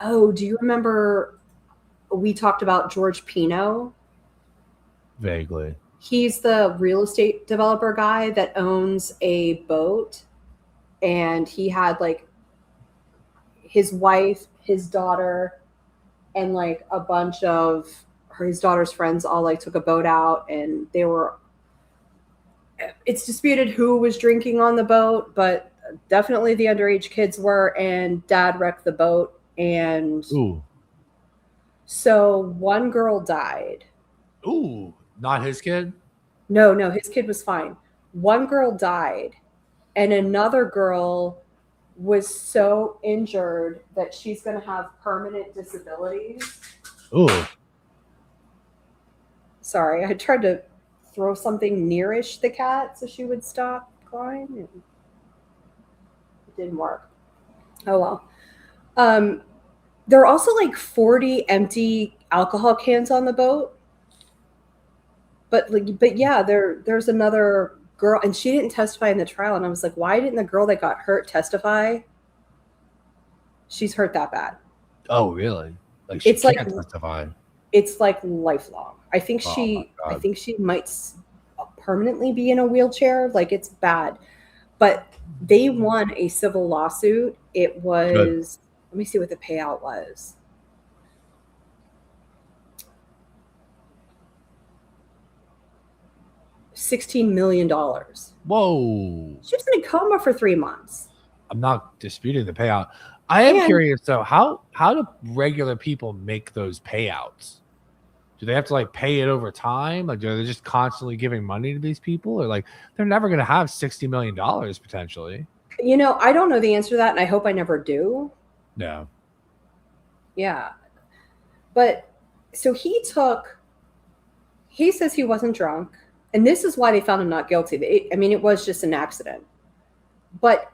Oh, do you remember we talked about George Pino? Vaguely. He's the real estate developer guy that owns a boat, and he had like his wife, his daughter, and like a bunch of his daughter's friends all like took a boat out, and they were, it's disputed who was drinking on the boat, but definitely the underage kids were, and dad wrecked the boat. And Ooh. so one girl died. Ooh. Not his kid? No, no, his kid was fine. One girl died, and another girl was so injured that she's going to have permanent disabilities. Ooh. Sorry, I tried to throw something nearish the cat so she would stop crying. And it didn't work. Oh well. Um, there are also like 40 empty alcohol cans on the boat. But yeah, there's another girl, and she didn't testify in the trial, and I was like, why didn't the girl that got hurt testify? She's hurt that bad. Oh, really? Like she It's like can't testify. it's like lifelong. Oh my I god. think she might permanently be in a wheelchair. Like it's bad. But they won a civil lawsuit. It Good. was, let me see what the payout was. $16 million. Whoa. She was in a coma for 3 months. I'm not disputing the payout. I am And curious though, how do regular people make those payouts? Do they have to like pay it over time? Like, are they just constantly giving money to these people, or like they're never going to have $60 million potentially? I don't know the answer to that, and I hope I never do. No. Yeah. But so he says he wasn't drunk, and this is why they found him not guilty. I mean, it was just an accident. But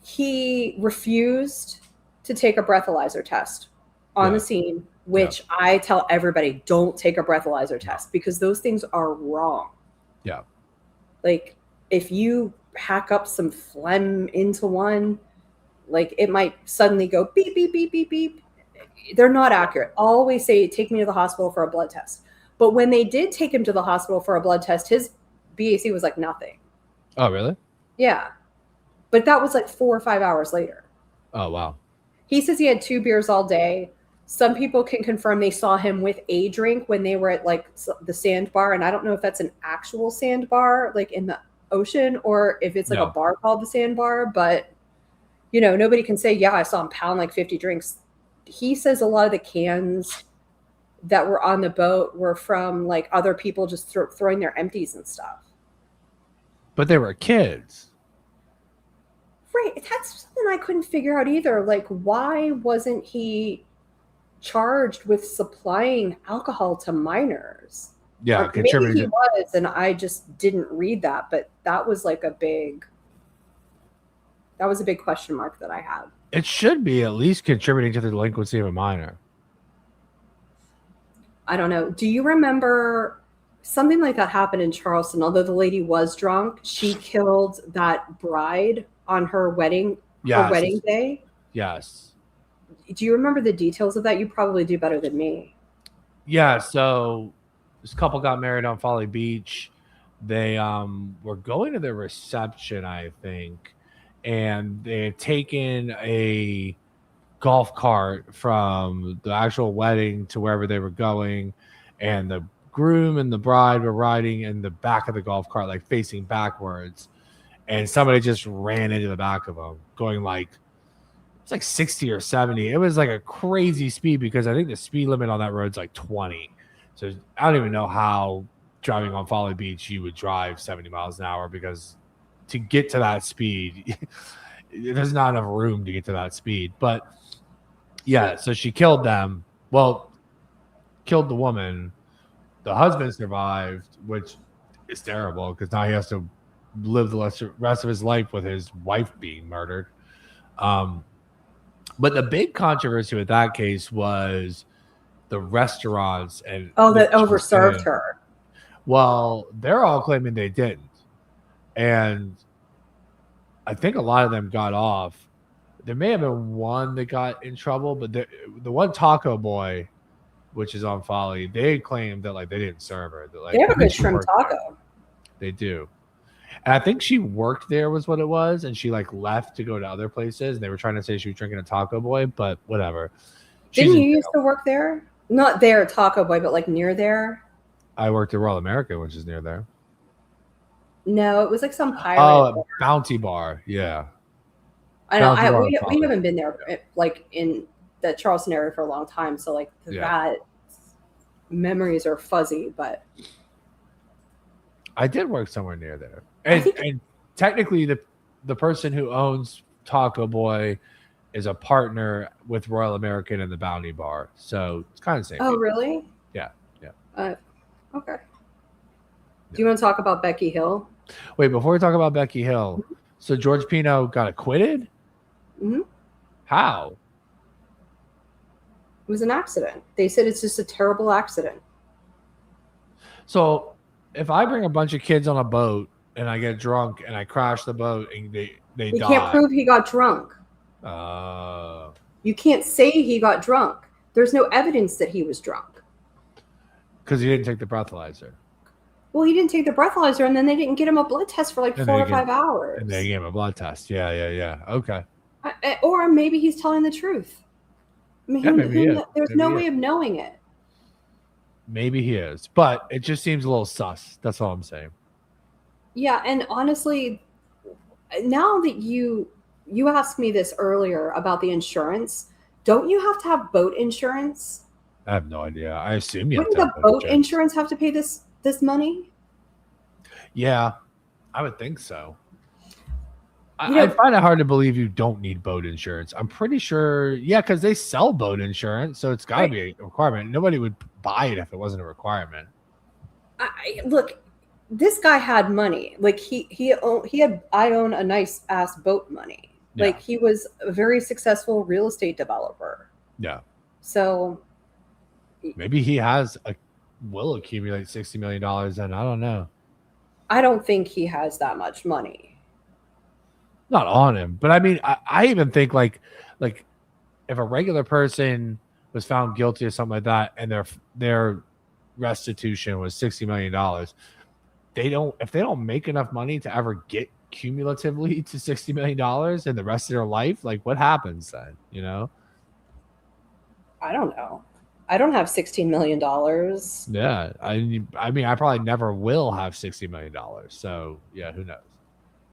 he refused to take a breathalyzer test on Yeah. the scene, which I tell everybody, don't take a breathalyzer test because those things are wrong. Yeah. Like if you hack up some phlegm into one, like it might suddenly go beep, beep, beep, beep, beep. They're not accurate. Always say, take me to the hospital for a blood test. But when they did take him to the hospital for a blood test, his BAC was like nothing. Oh, really? Yeah. But that was like 4 or 5 hours later. Oh, wow. He says he had 2 beers all day. Some people can confirm they saw him with a drink when they were at like the sandbar. And I don't know if that's an actual sandbar, like in the ocean, or if it's like a bar called the sandbar. But, nobody can say, yeah, I saw him pound like 50 drinks. He says a lot of the cans that were on the boat were from like other people just throwing their empties and stuff. But they were kids. Right. That's something I couldn't figure out either. Like, why wasn't he charged with supplying alcohol to minors? Yeah, Or maybe contributing he to, was, and I just didn't read that. But that was like that was a big question mark that I had. it should be at least contributing to the delinquency of a minor. I don't know. Do you remember something like that happened in Charleston? Although the lady was drunk, she killed that bride on her wedding day. Yes. Do you remember the details of that? You probably do better than me. Yeah, so this couple got married on Folly Beach. They were going to their reception, I think, and they had taken a golf cart from the actual wedding to wherever they were going, and the groom and the bride were riding in the back of the golf cart, like facing backwards, and somebody just ran into the back of them, going like it's like 60 or 70. It was like a crazy speed because I think the speed limit on that road's like 20. So I don't even know how driving on Folly Beach you would drive 70 miles an hour, because to get to that speed, there's not enough room to get to that speed. But yeah, so she killed them. Well, killed the woman. The husband survived, which is terrible because now he has to live the rest of his life with his wife being murdered. But the big controversy with that case was the restaurants and that overserved her. Well, they're all claiming they didn't. And I think a lot of them got off. There may have been one that got in trouble, but the one taco boy, which is on Folly, they claimed that like they didn't serve her. That, like, They have a I think good she shrimp worked there. taco. They do. And I think she worked there was what it was, and she like left to go to other places. And they were trying to say she was drinking a taco boy, but whatever. Didn't you used to work there? Not there, Taco Boy, but like near there. I worked at Royal America, which is near there. No, it was like some pirate. Oh, Bounty Bar. Yeah. I know. Bounty Bar We Folly. haven't been there like in the Charleston area for a long time, so like that memories are fuzzy. But I did work somewhere near there, and technically the person who owns Taco Boy is a partner with Royal American and the Bounty Bar, so it's kind of the same. Oh, really? Yeah. Okay. Do you want to talk about Becky Hill? Wait, before we talk about Becky Hill, so George Pino got acquitted? Mm-hmm. How? It was an accident. They said it's just a terrible accident. So if I bring a bunch of kids on a boat and I get drunk and I crash the boat and they die. You can't prove he got drunk. You can't say he got drunk. There's no evidence that he was drunk. Because he didn't take the breathalyzer. Well, he didn't take the breathalyzer, and then they didn't get him a blood test for like 4 or 5 hours. And they gave him a blood test. Yeah. Okay. Or maybe he's telling the truth. I mean, there's no way of knowing it. Maybe he is, but it just seems a little sus. That's all I'm saying. Yeah, and honestly, now that you asked me this earlier about the insurance, don't you have to have boat insurance? I have no idea. I assume you Wouldn't have to the boat insurance have to pay this money? Yeah, I would think so. I find it hard to believe you don't need boat insurance. I'm pretty sure, because they sell boat insurance, so it's got to be a requirement. Nobody would buy it if it wasn't a requirement. Look, this guy had money. Like he had I own a nice ass boat money. Yeah. Like he was a very successful real estate developer. Yeah. So maybe he will accumulate $60 million, and I don't know. I don't think he has that much money. Not on him, but I mean, I even think like if a regular person was found guilty of something like that, and their restitution was $60 million, if they don't make enough money to ever get cumulatively to $60 million in the rest of their life, like what happens then? You know? I don't know. I don't have $16 million. Yeah. I mean, I probably never will have $60 million. So yeah, who knows?